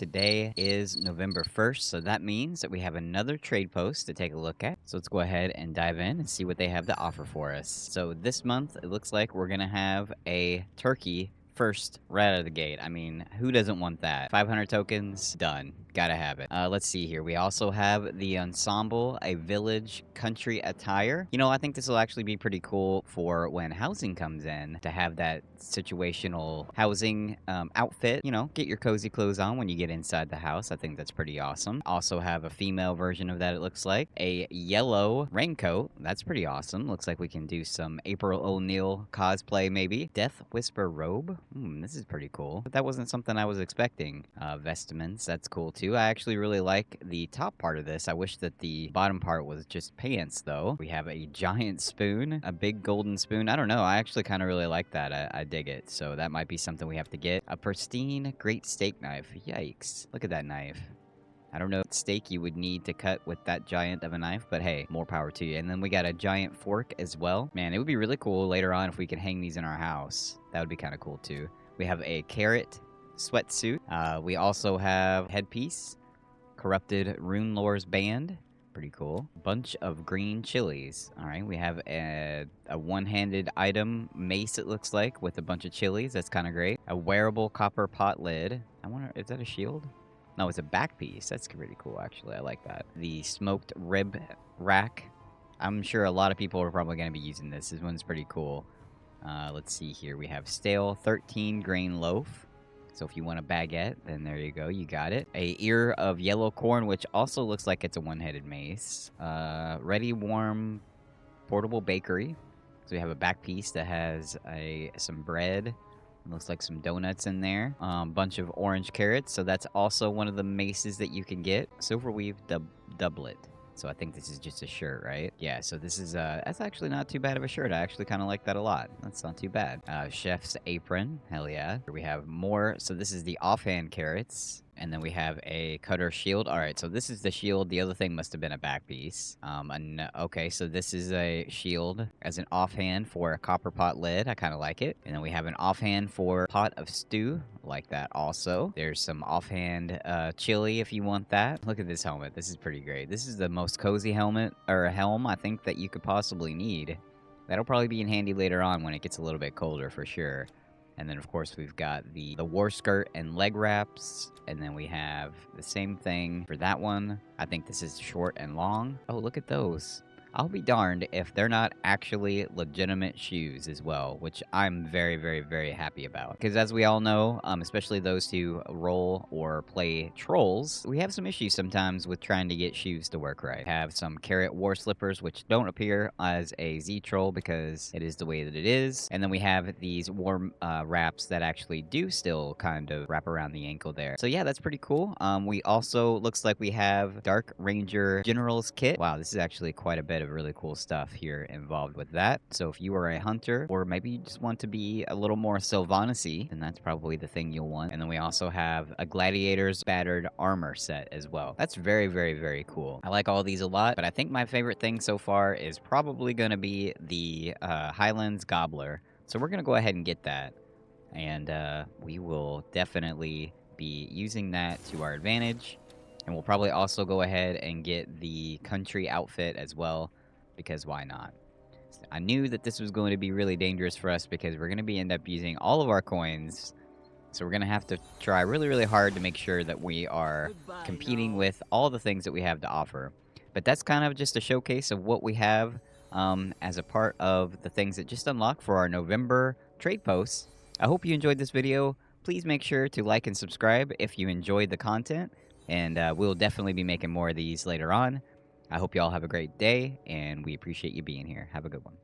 today is November 1st, so that means that we have another trade post to take a look at. So let's go ahead and dive in and see what they have to offer for us. So this month, it looks like we're going to have a turkey first right out of the gate. I mean, who doesn't want that? 500 tokens, done. Gotta have it. Let's see here. We also have the ensemble, a village country attire. You know, I think this will actually be pretty cool for when housing comes in to have that situational housing outfit. You know, get your cozy clothes on when you get inside the house. I think that's pretty awesome. Also have a female version of that, it looks like. A yellow raincoat. That's pretty awesome. Looks like we can do some April O'Neil cosplay, maybe. Death Whisper robe. This is pretty cool. But that wasn't something I was expecting. Vestments. That's cool too. I actually really like the top part of this. I wish that the bottom part was just pants, though. We have a giant spoon, a big golden spoon. I don't know. I actually kind of really like that. I dig it. So that might be something we have to get. A pristine great steak knife. Yikes. Look at that knife. I don't know what steak you would need to cut with that giant of a knife, but hey, more power to you. And then we got a giant fork as well. Man, it would be really cool later on if we could hang these in our house. That would be kind of cool too. We have a carrot sweatsuit. We also have headpiece, corrupted rune lore's band. Pretty cool. Bunch of green chilies. All right, we have a one-handed item mace, it looks like, with a bunch of chilies. That's kind of great. A wearable copper pot lid. I wonder, is that a shield? No, it's a back piece. That's pretty cool, actually. I like that. The smoked rib rack. I'm sure a lot of people are probably going to be using this. This one's pretty cool. Let's see here. We have stale 13 grain loaf. So if you want a baguette, then there you go. You got it. A ear of yellow corn, which also looks like it's a one-headed mace. Ready warm portable bakery. So we have a back piece that has some bread. Looks like some donuts in there. Bunch of orange carrots. So that's also one of the maces that you can get. Silver weave doublet. So I think this is just a shirt, right? Yeah, so this is, that's actually not too bad of a shirt. I actually kind of like that a lot. That's not too bad. Chef's apron. Hell yeah. Here we have more. So this is the offhand carrots. And then we have a cutter shield. All right, so this is the shield. The other thing must have been a back piece. Okay, so this is a shield as an offhand for a copper pot lid. I kind of like it. And then we have an offhand for pot of stew. Like that also. There's some offhand chili if you want that. Look at this helmet. This is pretty great. This is the most cozy helmet, or helm, I think, that you could possibly need. That'll probably be in handy later on when it gets a little bit colder for sure. And then, of course, we've got the war skirt and leg wraps. And then we have the same thing for that one. I think this is short and long. Oh, look at those. I'll be darned if they're not actually legitimate shoes as well, which I'm very, very, very happy about. Because as we all know, especially those who roll or play trolls, we have some issues sometimes with trying to get shoes to work right. Have some carrot war slippers, which don't appear as a Z troll because it is the way that it is. And then we have these war wraps that actually do still kind of wrap around the ankle there. So yeah, that's pretty cool. We also, looks like we have Dark Ranger General's Kit. Wow, this is actually quite a bit of really cool stuff here involved with that. So if you are a hunter, or maybe you just want to be a little more Sylvanas-y, then that's probably the thing you'll want. And then we also have a Gladiator's Battered Armor set as well. That's very, very, very cool. I like all these a lot, but I think my favorite thing so far is probably going to be the Highlands Gobbler. So we're going to go ahead and get that. And we will definitely be using that to our advantage. And we'll probably also go ahead and get the country outfit as well, because why not? I knew that this was going to be really dangerous for us because we're going to end up using all of our coins. So we're going to have to try really, really hard to make sure that we are competing with all the things that we have to offer. But that's kind of just a showcase of what we have as a part of the things that just unlocked for our November trade posts. I hope you enjoyed this video. Please make sure to like and subscribe if you enjoyed the content. And we'll definitely be making more of these later on. I hope you all have a great day, and we appreciate you being here. Have a good one.